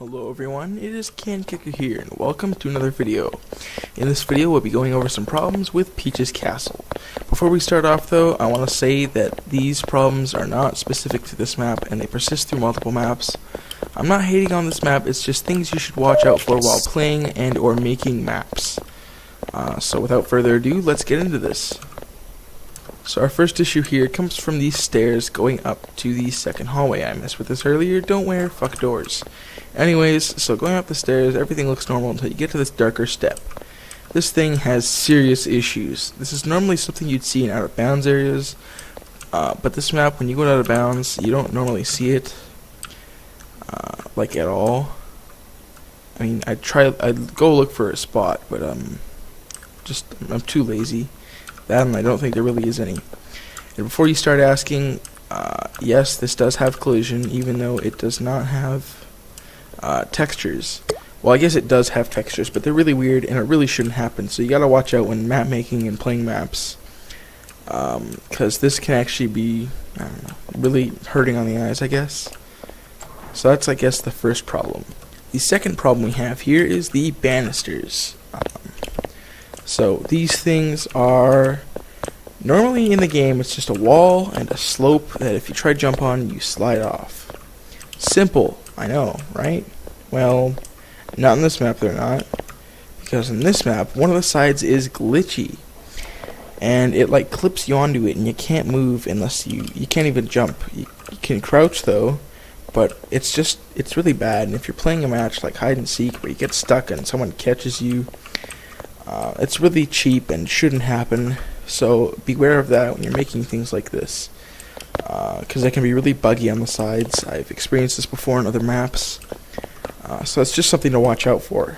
Hello everyone, it is CanKicker here, and welcome to another video. In this video, we'll be going over some problems with Peach's Castle. Before we start off though, I want to say that these problems are not specific to this map, and they persist through multiple maps. I'm not hating on this map, it's just things you should watch out for while playing and or making maps. So without further ado, let's get into this. So our first issue here comes from these stairs going up to the second hallway. I messed with this earlier, don't wear fuck doors. Anyways, so going up the stairs, everything looks normal until you get to this darker step. This thing has serious issues. This is normally something you'd see in out of bounds areas, but this map, when you go out of bounds, you don't normally see it, like at all. I mean, I'd go look for a spot, but I'm too lazy. That, and I don't think there really is any. And before you start asking, yes, this does have collision, even though it does not have textures. Well, I guess it does have textures, but they're really weird, and it really shouldn't happen. So you gotta watch out when map making and playing maps, because this can actually be, I don't know, really hurting on the eyes, I guess. So that's, I guess, the first problem. The second problem we have here is the banisters. So these things are normally in the game, it's just a wall and a slope that if you try to jump on, you slide off. Simple, I know, right? Well, not in this map they're not, because in this map one of the sides is glitchy, and it like clips you onto it, and you can't move unless you can't even jump. You can crouch though, but it's really bad. And if you're playing a match like hide and seek where you get stuck and someone catches you, it's really cheap and shouldn't happen. So beware of that when you're making things like this, because they can be really buggy on the sides. I've experienced this before in other maps, so it's just something to watch out for.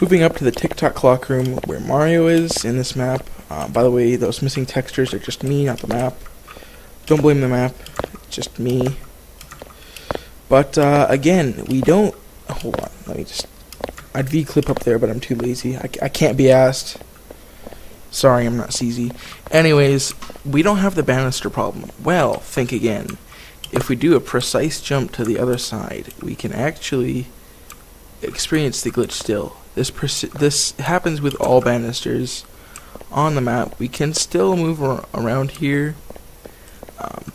Moving up to the TikTok clock room where Mario is in this map. By the way, those missing textures are just me, not the map. Don't blame the map, it's just me. But again, we don't. Hold on, let me just. I'd V-clip up there, but I'm too lazy. I can't be asked. Sorry, I'm not CZ. Anyways, we don't have the banister problem. Well, think again. If we do a precise jump to the other side, we can actually experience the glitch still. This happens with all banisters on the map. We can still move around here,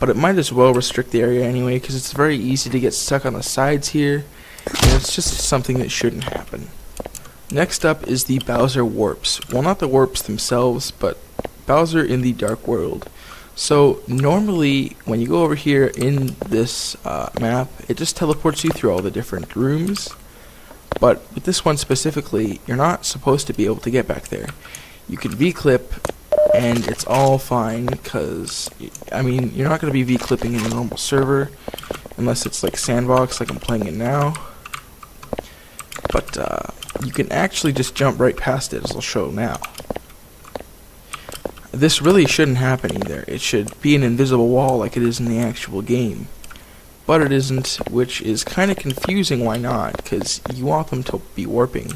but it might as well restrict the area anyway, because it's very easy to get stuck on the sides here, and it's just something that shouldn't happen. Next up is the Bowser warps. Well, not the warps themselves, but Bowser in the Dark World. So normally when you go over here in this map, it just teleports you through all the different rooms, but with this one specifically, you're not supposed to be able to get back there. You can V-clip and it's all fine, because I mean, you're not going to be V-clipping in a normal server unless it's like sandbox like I'm playing it now, but you can actually just jump right past it, as I'll show now. This really shouldn't happen either. It should be an invisible wall like it is in the actual game, but it isn't, which is kind of confusing. Why not? Because you want them to be warping.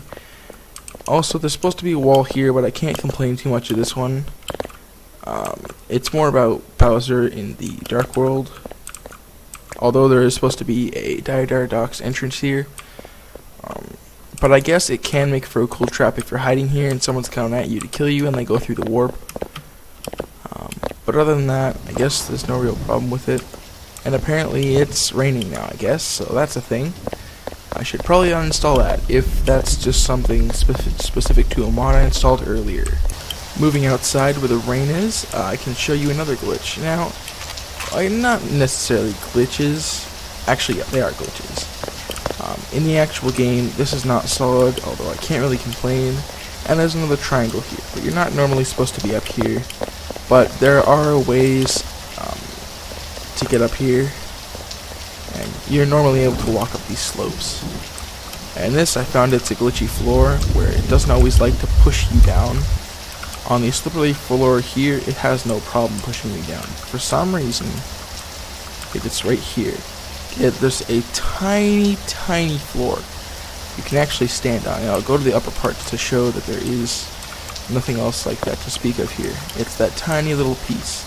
Also, there's supposed to be a wall here, but I can't complain too much of this one. It's more about Bowser in the Dark World, although there is supposed to be a Dire Docks entrance here. But I guess it can make for a cool trap if you're hiding here and someone's coming at you to kill you and they go through the warp. But other than that, I guess there's no real problem with it. And apparently it's raining now, I guess, so that's a thing. I should probably uninstall that if that's just something specific to a mod I installed earlier. Moving outside where the rain is, I can show you another glitch. Now, not necessarily glitches. Actually, yeah, they are glitches. In the actual game, this is not solid, although I can't really complain. And there's another triangle here, but you're not normally supposed to be up here. But there are ways to get up here, and you're normally able to walk up these slopes. And this, I found it's a glitchy floor where it doesn't always like to push you down. On the slippery floor here, it has no problem pushing you down. For some reason, it's right here. There's a tiny floor you can actually stand on. And I'll go to the upper part to show that there is nothing else like that to speak of here. It's that tiny little piece.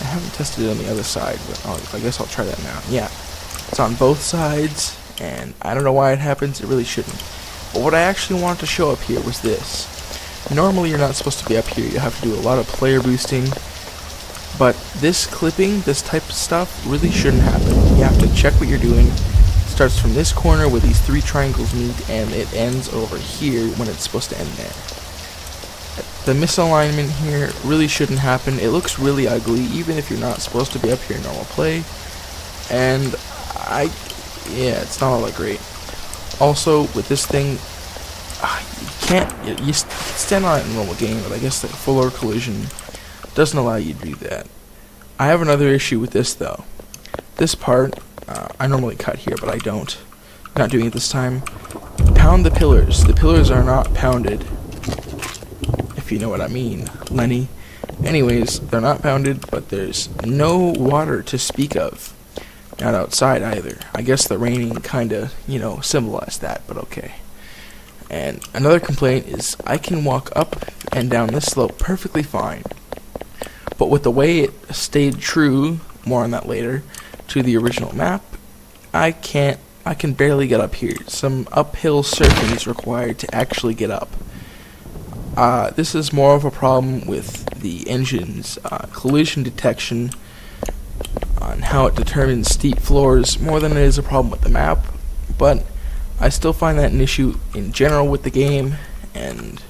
I haven't tested it on the other side, but I guess I'll try that now. Yeah, it's on both sides, and I don't know why it happens, it really shouldn't. But what I actually wanted to show up here was this. Normally you're not supposed to be up here, you have to do a lot of player boosting, but this clipping, this type of stuff, really shouldn't happen. You have to check what you're doing. It starts from this corner where these three triangles meet, and it ends over here when it's supposed to end there. The misalignment here really shouldn't happen. It looks really ugly, even if you're not supposed to be up here in normal play. And yeah, it's not all that great. Also, with this thing, you stand on it in a normal game, but I guess the fuller collision doesn't allow you to do that. I have another issue with this though. This part, I normally cut here, but I don't. I'm not doing it this time. Pound the pillars. The pillars are not pounded, if you know what I mean, Lenny. Anyways, they're not pounded, but there's no water to speak of. Not outside either. I guess the raining kinda, symbolized that, but okay. And another complaint is I can walk up and down this slope perfectly fine. But with the way it stayed true, more on that later, to the original map, I can barely get up here. Some uphill surfing is required to actually get up. This is more of a problem with the engine's collision detection on how it determines steep floors more than it is a problem with the map, but I still find that an issue in general with the game, and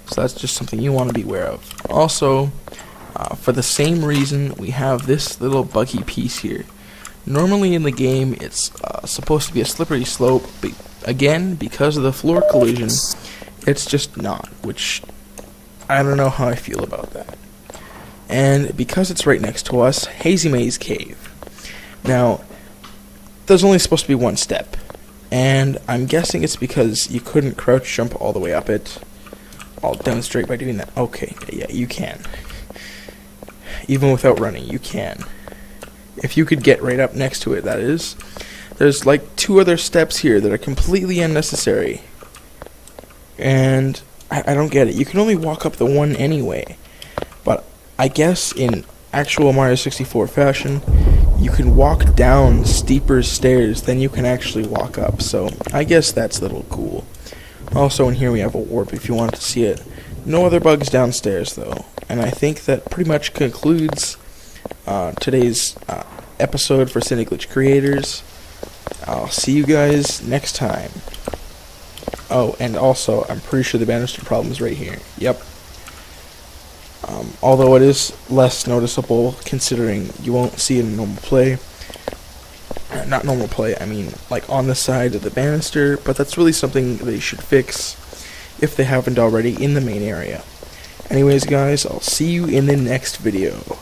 so that's just something you want to be aware of. Also, for the same reason, we have this little buggy piece here. Normally in the game, it's supposed to be a slippery slope, but again, because of the floor collision, it's just not, which I don't know how I feel about that. And because it's right next to us, Hazy Maze Cave. Now, there's only supposed to be one step, and I'm guessing it's because you couldn't crouch jump all the way up it. I'll demonstrate by doing that. Okay, yeah, you can. Even without running, you can. If you could get right up next to it, that is. There's like 2 other steps here that are completely unnecessary. And I don't get it. You can only walk up the one anyway. But I guess in actual Mario 64 fashion, you can walk down steeper stairs than you can actually walk up. So I guess that's a little cool. Also in here we have a warp if you want to see it. No other bugs downstairs though. And I think that pretty much concludes today's episode for Cindy Glitch creators. I'll see you guys next time. Oh, and also, I'm pretty sure the banister problem is right here. Yep. Although it is less noticeable, considering you won't see it in normal play. Not normal play, I mean, like on the side of the banister, but that's really something they should fix, if they haven't already, in the main area. Anyways, guys, I'll see you in the next video.